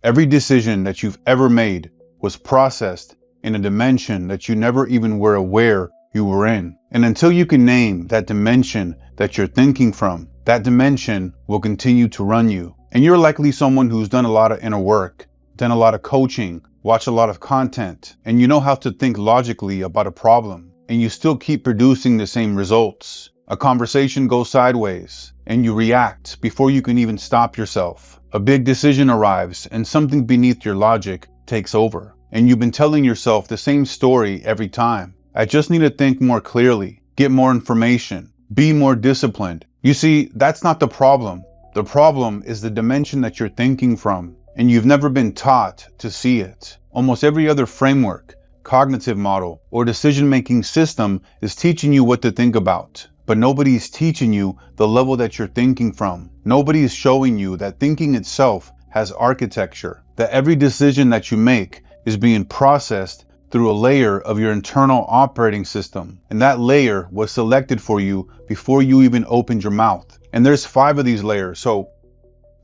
Every decision that you've ever made was processed in a dimension that you never even were aware you were in. And until you can name that dimension that you're thinking from, that dimension will continue to run you. And you're likely someone who's done a lot of inner work, done a lot of coaching, watched a lot of content, and you know how to think logically about a problem, and you still keep producing the same results. A conversation goes sideways, and you react before you can even stop yourself. A big decision arrives, and something beneath your logic takes over. And you've been telling yourself the same story every time. I just need to think more clearly, get more information, be more disciplined. You see, that's not the problem. The problem is the dimension that you're thinking from, and you've never been taught to see it. Almost every other framework, cognitive model, or decision-making system is teaching you what to think about. But nobody is teaching you the level that you're thinking from. Nobody is showing you that thinking itself has architecture, that every decision that you make is being processed through a layer of your internal operating system. And that layer was selected for you before you even opened your mouth. And there's 5 of these layers. So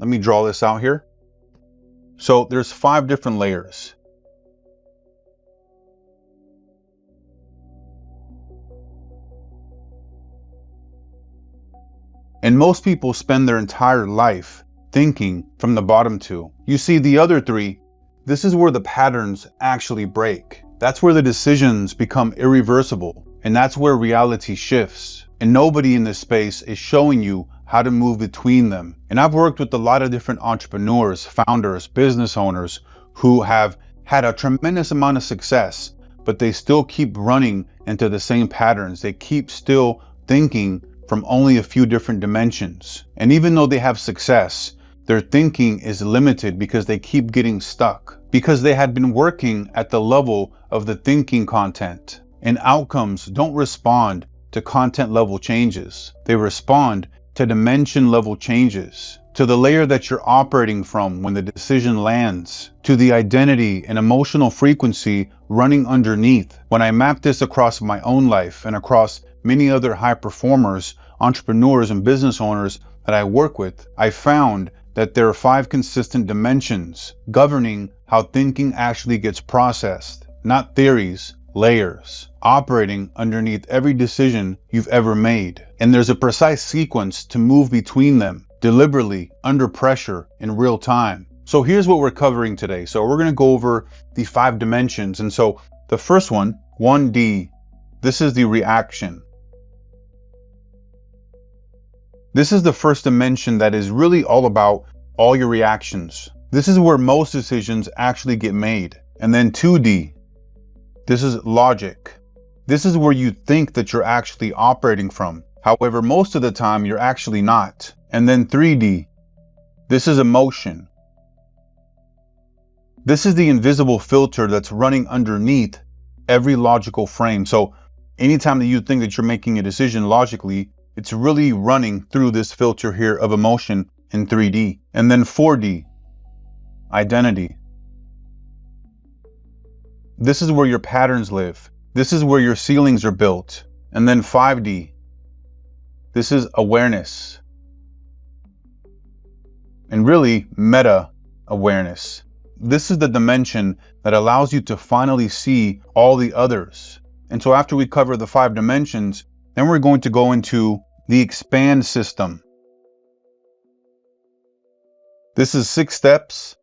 let me draw this out here. So there's 5 different layers. And most people spend their entire life thinking from the bottom 2. You see, the other 3, this is where the patterns actually break. That's where the decisions become irreversible. And that's where reality shifts. And nobody in this space is showing you how to move between them. And I've worked with a lot of different entrepreneurs, founders, business owners who have had a tremendous amount of success, but they still keep running into the same patterns. They keep still thinking from only a few different dimensions. And even though they have success, their thinking is limited because they keep getting stuck, because they had been working at the level of the thinking content. And outcomes don't respond to content level changes. They respond to dimension level changes, to the layer that you're operating from when the decision lands, to the identity and emotional frequency running underneath. When I map this across my own life and across many other high performers, entrepreneurs, and business owners that I work with, I found that there are 5 consistent dimensions governing how thinking actually gets processed. Not theories, layers, operating underneath every decision you've ever made. And there's a precise sequence to move between them, deliberately, under pressure, in real time. So here's what we're covering today. So we're going to go over the 5 dimensions. And so the first one, 1D, this is the reaction. This is the first dimension that is really all about all your reactions. This is where most decisions actually get made. And then 2D, this is logic. This is where you think that you're actually operating from. However, most of the time you're actually not. And then 3D, this is emotion. This is the invisible filter that's running underneath every logical frame. So anytime that you think that you're making a decision logically, it's really running through this filter here of emotion in 3D. And then 4D, identity. This is where your patterns live. This is where your ceilings are built. And then 5D, this is awareness. And really meta awareness. This is the dimension that allows you to finally see all the others. And so after we cover the 5 dimensions, then we're going to go into the E.X.P.A.N.D system. This is 6 steps.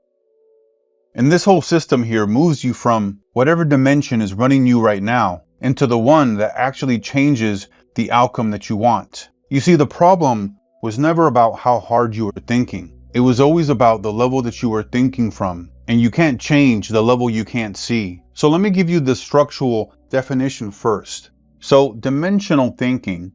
And this whole system here moves you from whatever dimension is running you right now into the one that actually changes the outcome that you want. You see, the problem was never about how hard you were thinking. It was always about the level that you were thinking from. And you can't change the level you can't see. So let me give you the structural definition first. So dimensional thinking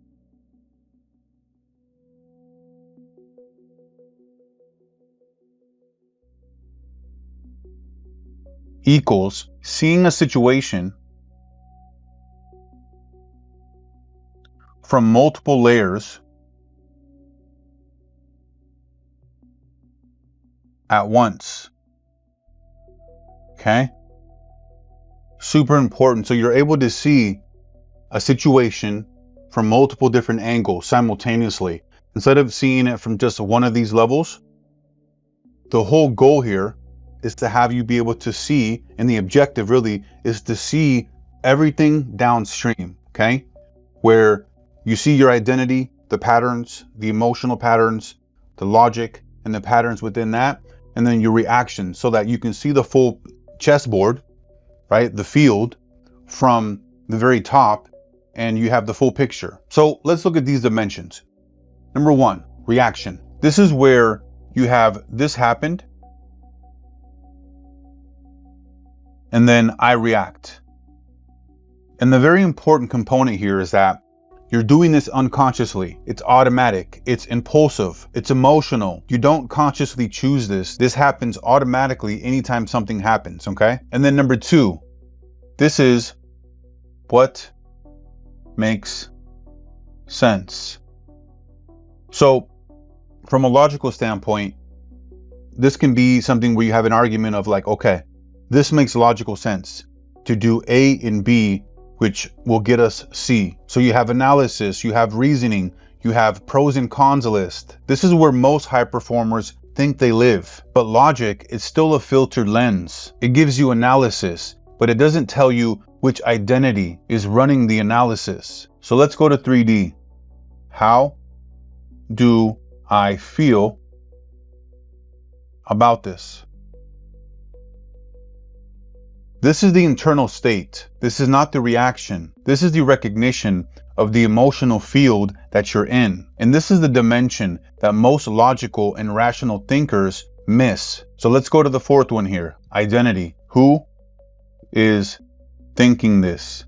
equals seeing a situation from multiple layers at once. Okay? Super important. So you're able to see a situation from multiple different angles simultaneously. Instead of seeing it from just one of these levels, the whole goal here is to have you be able to see, and the objective really is to see everything downstream, okay? Where you see your identity, the patterns, the emotional patterns, the logic, and the patterns within that, and then your reaction, so that you can see the full chessboard, right? The field from the very top, and you have the full picture. So let's look at these dimensions. Number one, reaction. This is where you have this happened, and then I react. And the very important component here is that you're doing this unconsciously. It's automatic, it's impulsive, it's emotional. You don't consciously choose this. This happens automatically anytime something happens, okay? And then number two, this is what makes sense. So from a logical standpoint, this can be something where you have an argument of like, okay, this makes logical sense to do A and B, which will get us C. So you have analysis, you have reasoning, you have pros and cons list. This is where most high performers think they live. But logic is still a filtered lens. It gives you analysis, but it doesn't tell you which identity is running the analysis. So let's go to 3D. How do I feel about this? This is the internal state. This is not the reaction. This is the recognition of the emotional field that you're in. And this is the dimension that most logical and rational thinkers miss. So let's go to the fourth one here. Identity. Who is thinking this?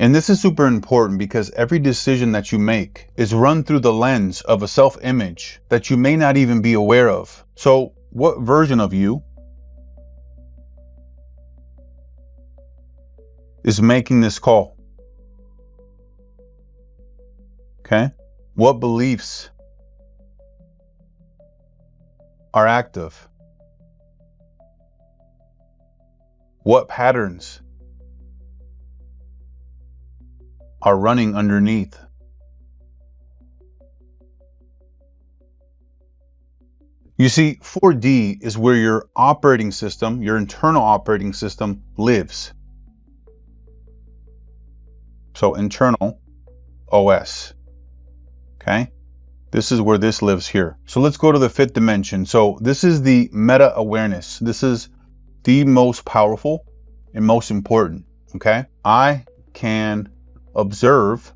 And this is super important because every decision that you make is run through the lens of a self-image that you may not even be aware of. So what version of you is making this call? Okay. What beliefs are active? What patterns are running underneath? You see, 4D is where your operating system, your internal operating system lives. So internal OS, okay? This is where this lives here. So let's go to the fifth dimension. So this is the meta awareness. This is the most powerful and most important, okay? I can observe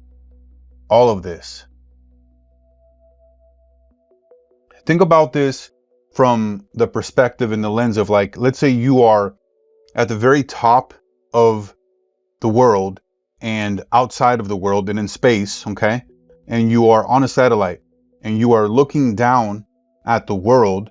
all of this. Think about this from the perspective and the lens of like, let's say you are at the very top of the world and outside of the world and in space, okay? And you are on a satellite and you are looking down at the world,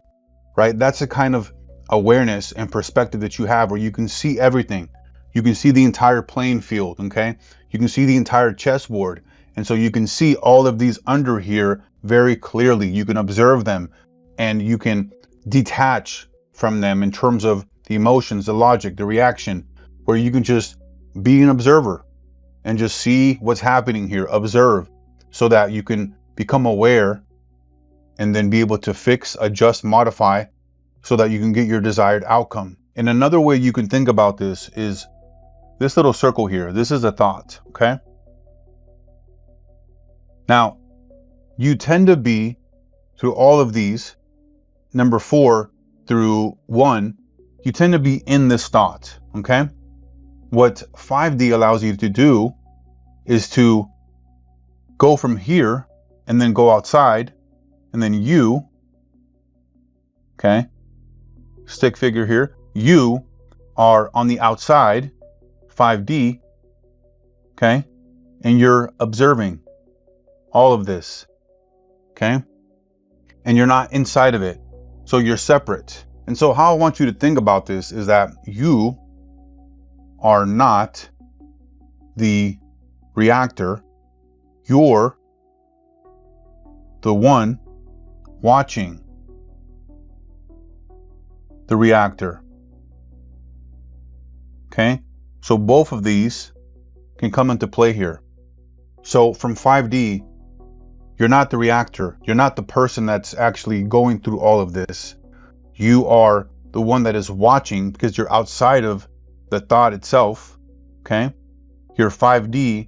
right? That's a kind of awareness and perspective that you have where you can see everything. You can see the entire playing field, okay? You can see the entire chessboard. And so you can see all of these under here very clearly. You can observe them and you can detach from them in terms of the emotions, the logic, the reaction, where you can just be an observer and just see what's happening here, observe, so that you can become aware and then be able to fix, adjust, modify so that you can get your desired outcome. And another way you can think about this is this little circle here. This is a thought, okay? Now, you tend to be, through all of these, number 4 through 1, you tend to be in this thought, okay? What 5D allows you to do is to go from here and then go outside, and then you, okay, stick figure here, you are on the outside, 5D, okay, and you're observing all of this, okay, and you're not inside of it, so you're separate. And so how I want you to think about this is that you are not the reactor, you're the one watching the reactor, okay? So both of these can come into play here. So from 5D, You're not the reactor. You're not the person that's actually going through all of this. You are the one that is watching because you're outside of the thought itself, okay? You're 5D,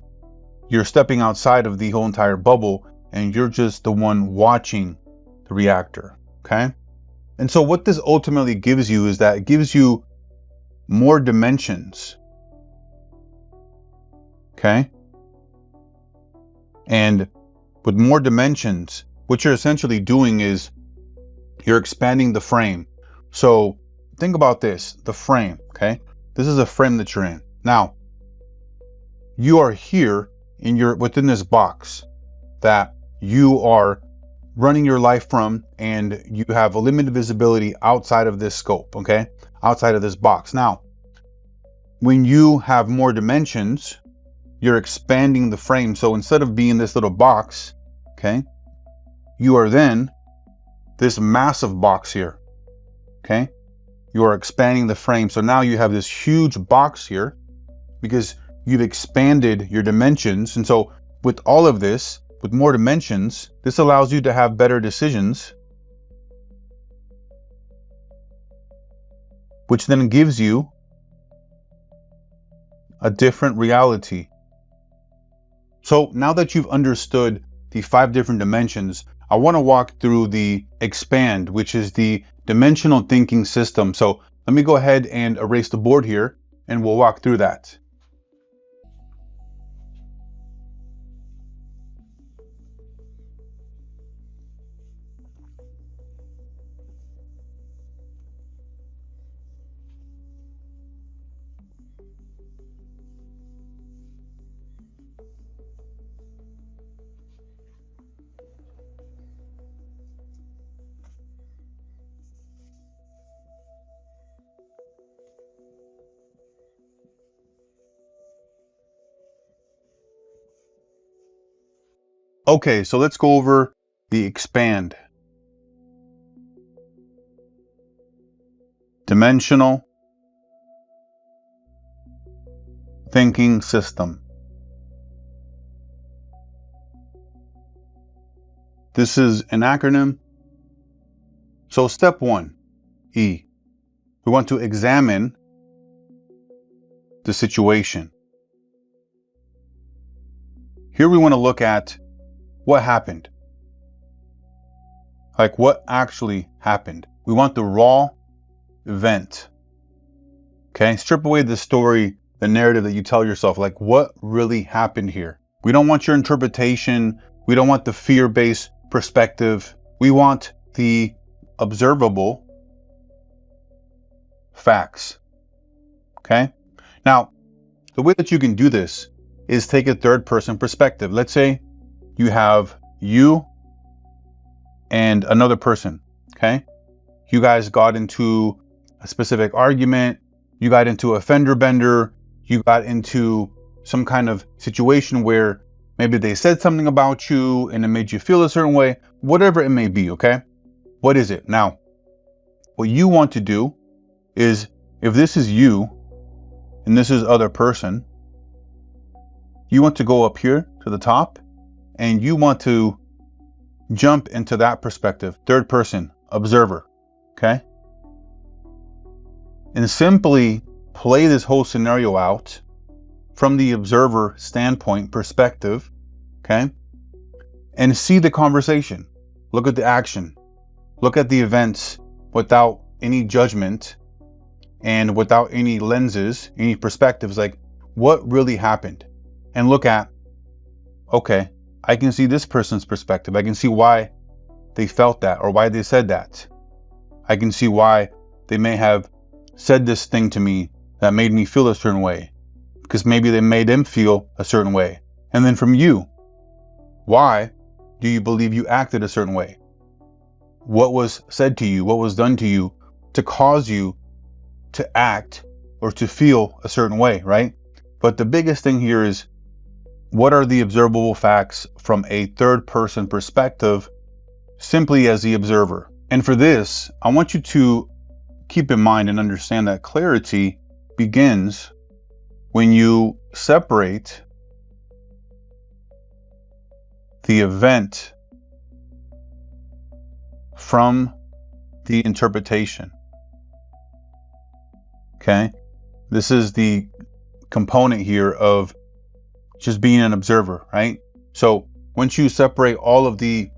you're stepping outside of the whole entire bubble, and you're just the one watching the reactor, okay? And so what this ultimately gives you is that it gives you more dimensions, okay? And with more dimensions, what you're essentially doing is you're expanding the frame. So think about this, the frame, okay? This is a frame that you're in. Now, you are here within this box that you are running your life from, and you have a limited visibility outside of this scope, okay? Outside of this box. Now, when you have more dimensions, you're expanding the frame. So instead of being this little box, okay, you are then this massive box here, okay? You are expanding the frame. So now you have this huge box here because you've expanded your dimensions. And so with all of this, with more dimensions, this allows you to have better decisions, which then gives you a different reality. So now that you've understood the 5 different dimensions, I want to walk through the E.X.P.A.N.D, which is the dimensional thinking system. So let me go ahead and erase the board here, and we'll walk through that. Okay, so let's go over the E.X.P.A.N.D. Dimensional thinking system. This is an acronym. So step 1, E. We want to examine the situation. Here we want to look at what happened. Like what actually happened. We want the raw event. Okay, strip away the story, the narrative that you tell yourself, like what really happened here. We don't want your interpretation. We don't want the fear-based perspective. We want the observable facts. Okay, now the way that you can do this is take a third-person perspective. Let's say you have you and another person, okay? You guys got into a specific argument, you got into a fender bender, you got into some kind of situation where maybe they said something about you and it made you feel a certain way, whatever it may be, okay? What is it? Now, what you want to do is, if this is you and this is other person, you want to go up here to the top and you want to jump into that perspective, third person, observer, okay? And simply play this whole scenario out from the observer standpoint perspective, okay? And see the conversation. Look at the action. Look at the events without any judgment and without any lenses, any perspectives, like what really happened. And look at, okay, I can see this person's perspective. I can see why they felt that or why they said that. I can see why they may have said this thing to me that made me feel a certain way, because maybe they made them feel a certain way. And then from you, why do you believe you acted a certain way? What was said to you? What was done to you to cause you to act or to feel a certain way, right? But the biggest thing here is, what are the observable facts from a third person perspective, simply as the observer? And for this, I want you to keep in mind and understand that clarity begins when you separate the event from the interpretation. Okay? This is the component here of just being an observer, right? So once you separate all of the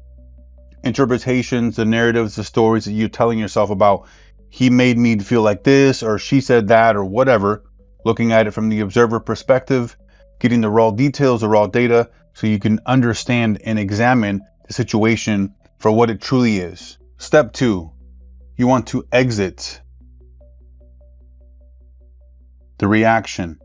interpretations, the narratives, the stories that you're telling yourself about, he made me feel like this, or she said that, or whatever, looking at it from the observer perspective, getting the raw details, the raw data, so you can understand and examine the situation for what it truly is. Step 2, you want to exit the reaction.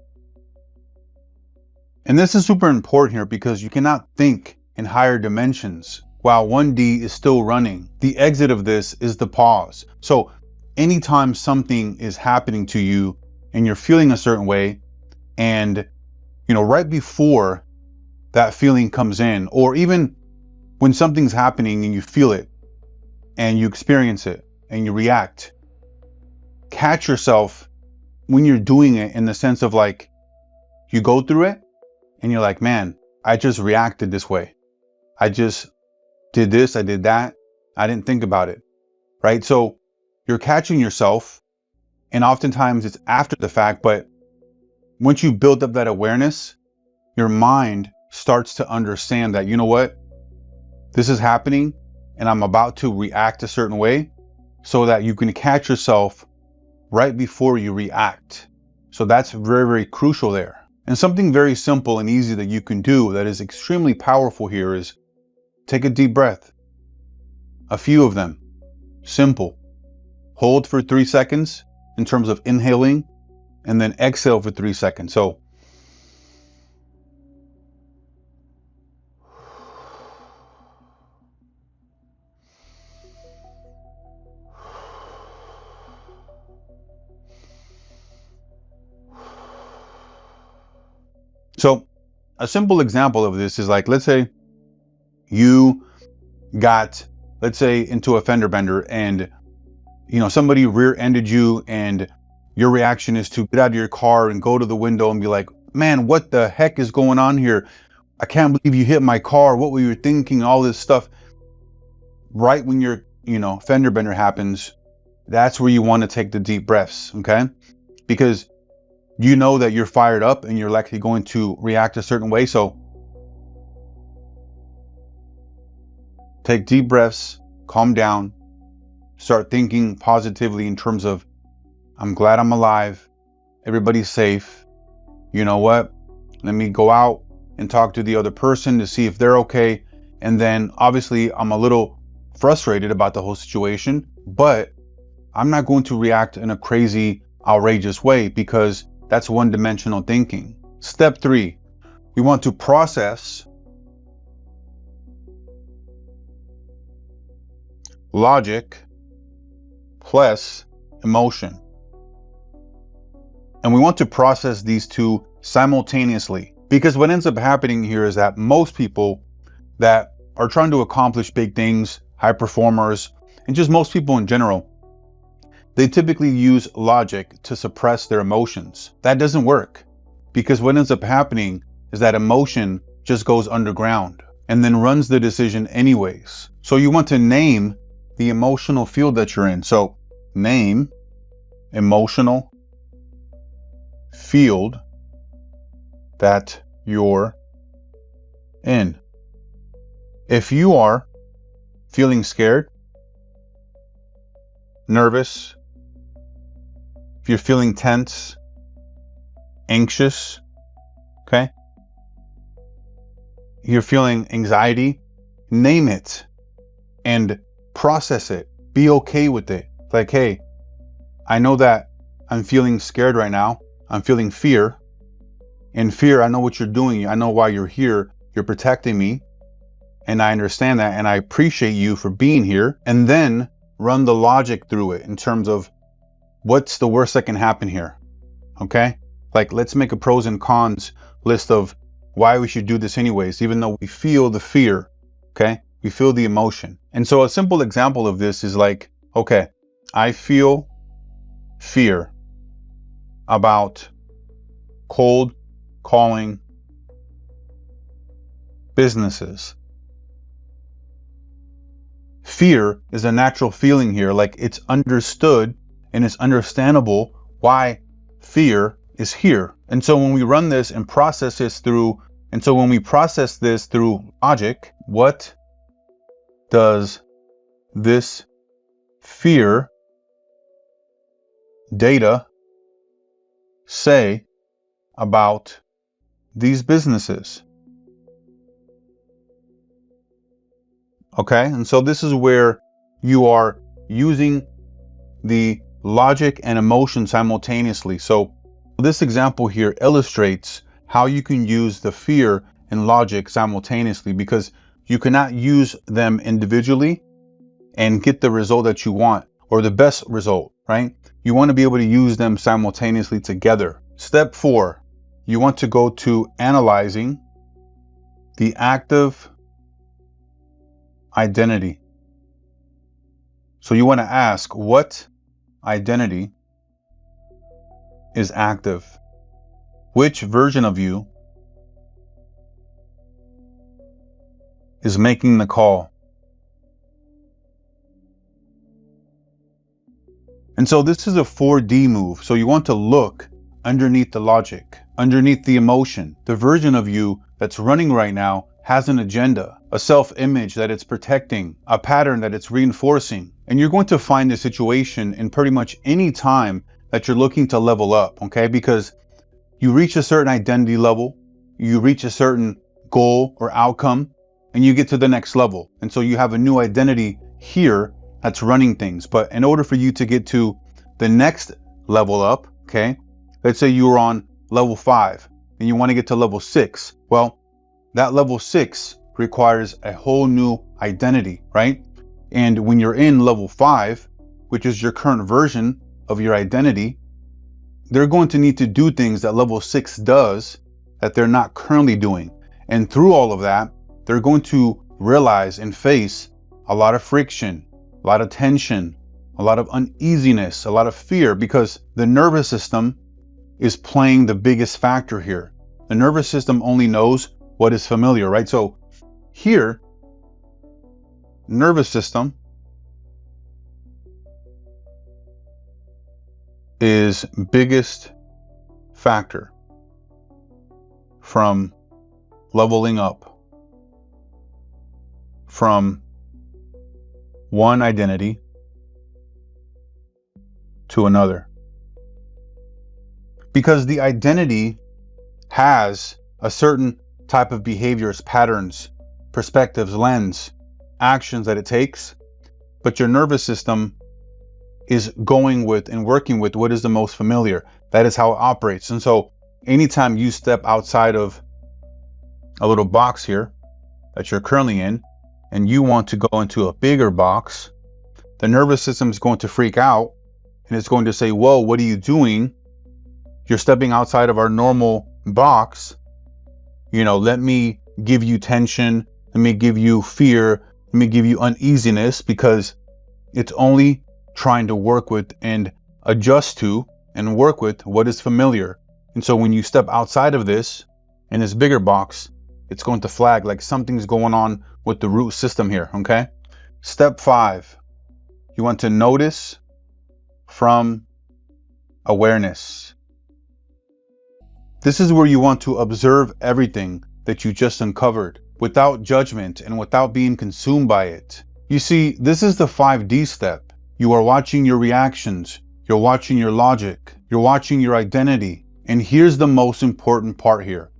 And this is super important here because you cannot think in higher dimensions while 1D is still running. The exit of this is the pause. So anytime something is happening to you and you're feeling a certain way, and right before that feeling comes in, or even when something's happening and you feel it and you experience it and you react, catch yourself when you're doing it in the sense of like, you go through it and you're like, man, I just reacted this way. I just did this, I did that. I didn't think about it, right? So you're catching yourself, and oftentimes it's after the fact, but once you build up that awareness, your mind starts to understand that, you know what, this is happening and I'm about to react a certain way, so that you can catch yourself right before you react. So that's very, very crucial there. And something very simple and easy that you can do that is extremely powerful here is take a deep breath. A few of them. Simple. Hold for 3 seconds in terms of inhaling, and then exhale for 3 seconds. So a simple example of this is like, let's say you got, into a fender bender, and somebody rear-ended you, and your reaction is to get out of your car and go to the window and be like, man, what the heck is going on here? I can't believe you hit my car. What were you thinking? All this stuff. Right when your, fender bender happens, that's where you want to take the deep breaths, okay? Because you know that you're fired up and you're likely going to react a certain way. So take deep breaths, calm down, start thinking positively in terms of, I'm glad I'm alive. Everybody's safe. You know what? Let me go out and talk to the other person to see if they're okay. And then obviously I'm a little frustrated about the whole situation, but I'm not going to react in a crazy, outrageous way, because that's one-dimensional thinking. Step 3, we want to process logic plus emotion. And we want to process these two simultaneously, because what ends up happening here is that most people that are trying to accomplish big things, high performers, and just most people in general, they typically use logic to suppress their emotions. That doesn't work, because what ends up happening is that emotion just goes underground and then runs the decision anyways. So you want to name the emotional field that you're in. So name emotional field that you're in. If you are feeling scared, nervous, if you're feeling tense, anxious, okay? You're feeling anxiety, name it and process it. Be okay with it. Like, hey, I know that I'm feeling scared right now. I'm feeling fear. In fear, I know what you're doing. I know why you're here. You're protecting me. And I understand that. And I appreciate you for being here. And then run the logic through it in terms of what's the worst that can happen here. Okay? Like, let's make a pros and cons list of why we should do this anyways, even though we feel the fear. Okay? We feel the emotion. And so a simple example of this is like, okay, I feel fear about cold calling businesses. fear is a natural feeling here. Like, it's understood and it's understandable why fear is here. And so when we run this and process this through, when we process this through logic, what does this fear data say about these businesses? Okay, and so this is where you are using the logic and emotion simultaneously. So this example here illustrates how you can use the fear and logic simultaneously, because you cannot use them individually and get the result that you want, or the best result, right? You want to be able to use them simultaneously together. Step 4, you want to go to analyzing the active identity. So you want to ask, what identity is active? Which version of you is making the call? And so this is a 4D move. So you want to look underneath the logic, underneath the emotion. The version of you that's running right now has an agenda, a self-image that it's protecting, a pattern that it's reinforcing. And you're going to find this situation in pretty much any time that you're looking to level up, okay? Because you reach a certain identity level, you reach a certain goal or outcome, and you get to the next level. And so you have a new identity here that's running things. But in order for you to get to the next level up, okay, let's say you were on level 5 and you want to get to level 6. Well, that level 6 requires a whole new identity, right? And when you're in level 5, which is your current version of your identity, they're going to need to do things that level 6 does that they're not currently doing. And through all of that, they're going to realize and face a lot of friction, a lot of tension, a lot of uneasiness, a lot of fear, because the nervous system is playing the biggest factor here. The nervous system only knows what is familiar, right? So here, nervous system is biggest factor from leveling up from one identity to another. Because the identity has a certain type of behaviors, patterns, perspectives, lens, actions that it takes, but your nervous system is going with and working with what is the most familiar. That is how it operates. And so anytime you step outside of a little box here that you're currently in, and you want to go into a bigger box, the nervous system is going to freak out and it's going to say, whoa, what are you doing? You're stepping outside of our normal box. You know, let me give you tension. Let me give you fear. Let me give you uneasiness, because it's only trying to work with and adjust to and work with what is familiar. And so when you step outside of this in this bigger box, it's going to flag like something's going on with the root system here, okay? Step 5, you want to notice from awareness. This is where you want to observe everything that you just uncovered without judgment and without being consumed by it. You see, this is the 5D step. You are watching your reactions, you're watching your logic, you're watching your identity. And here's the most important part here,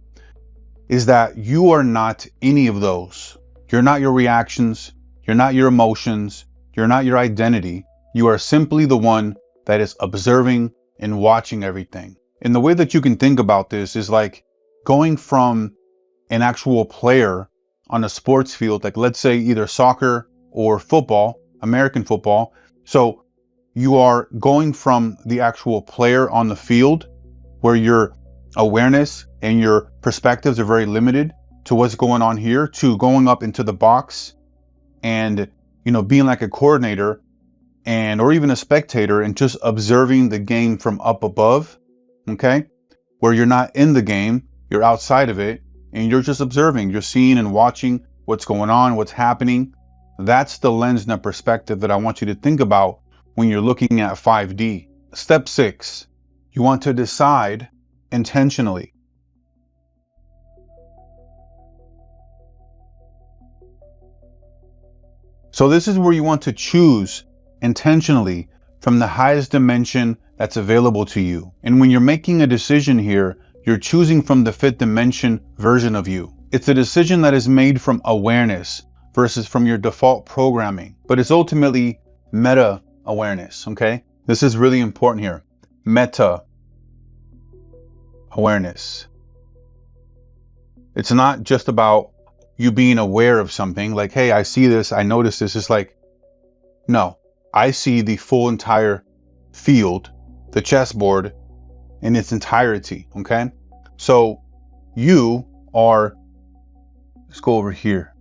is that you are not any of those. You're not your reactions, you're not your emotions, you're not your identity. You are simply the one that is observing and watching everything. And the way that you can think about this is like going from an actual player on a sports field, like let's say either soccer or football, American football. So you are going from the actual player on the field, where your awareness and your perspectives are very limited to what's going on here, to going up into the box and, you know, being like a coordinator and, or even a spectator, and just observing the game from up above, okay? Where you're not in the game, you're outside of it, and you're just observing, you're seeing and watching what's going on, what's happening. That's the lens and the perspective that I want you to think about when you're looking at 5D. Step 6, you want to decide intentionally. So this is where you want to choose intentionally from the highest dimension that's available to you. And when you're making a decision here, you're choosing from the fifth dimension version of you. It's a decision that is made from awareness versus from your default programming, but it's ultimately meta awareness, okay? This is really important here. Meta awareness. It's not just about you being aware of something like, hey, I see this, I notice this. It's like, no, I see the full entire field, the chessboard in its entirety, okay? So you are, let's go over here.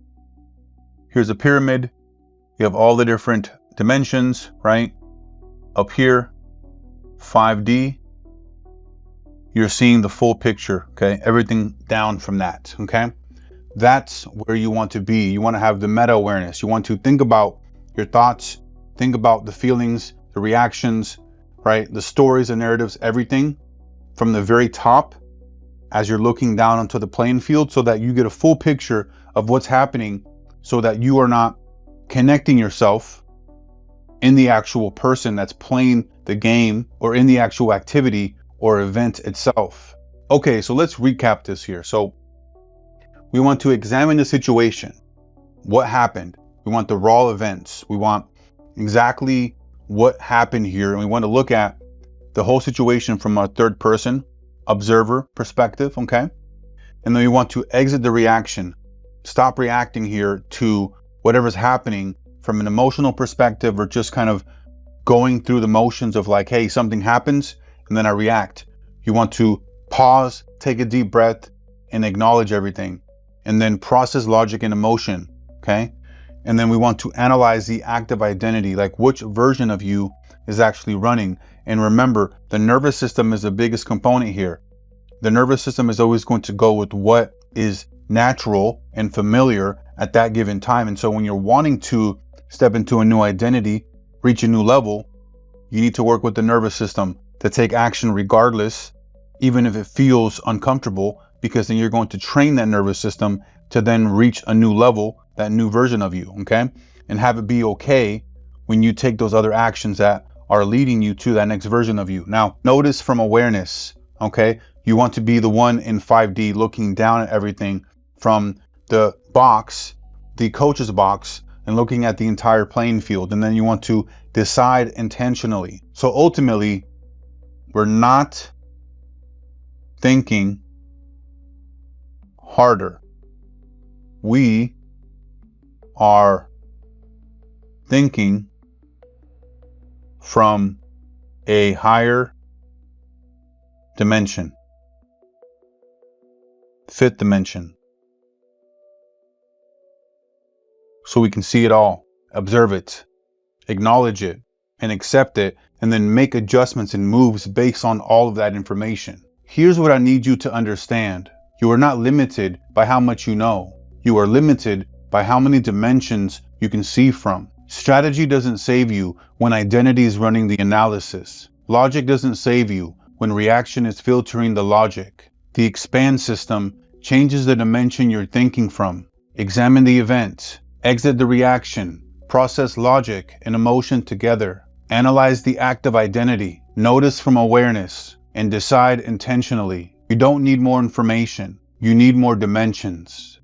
Here's a pyramid. You have all the different dimensions, right? Up here, 5D, you're seeing the full picture, okay? Everything down from that, okay? That's where you want to be. You want to have the meta awareness. You want to think about your thoughts, think about the feelings, the reactions, right? The stories and narratives, everything from the very top as you're looking down onto the playing field so that you get a full picture of what's happening so that you are not connecting yourself in the actual person that's playing the game or in the actual activity or event itself. Okay, so let's recap this here. So we want to examine the situation. What happened? We want the raw events. We want exactly what happened here. And we want to look at the whole situation from a third person observer perspective, okay? And then we want to exit the reaction. Stop reacting here to whatever's happening from an emotional perspective or just kind of going through the motions of like, hey, something happens and then I react. You want to pause, take a deep breath and acknowledge everything and then process logic and emotion, okay? And then we want to analyze the active identity, like which version of you is actually running. And remember, the nervous system is the biggest component here. The nervous system is always going to go with what is natural and familiar at that given time. And so when you're wanting to step into a new identity, reach a new level, you need to work with the nervous system to take action regardless, even if it feels uncomfortable, because then you're going to train that nervous system to then reach a new level, that new version of you, okay? And have it be okay when you take those other actions that are leading you to that next version of you. Now, notice from awareness, okay? You want to be the one in 5D looking down at everything from the box, the coach's box, and looking at the entire playing field. And then you want to decide intentionally. So ultimately, we're not thinking harder. We are thinking from a higher dimension, fifth dimension. So we can see it all, observe it, acknowledge it, and accept it, and then make adjustments and moves based on all of that information. Here's what I need you to understand. You are not limited by how much you know. You are limited by how many dimensions you can see from. Strategy doesn't save you when identity is running the analysis. Logic doesn't save you when reaction is filtering the logic. The E.X.P.A.N.D system changes the dimension you're thinking from. Examine the event, exit the reaction, process logic and emotion together. Analyze the active identity, notice from awareness, and decide intentionally. You don't need more information. You need more dimensions.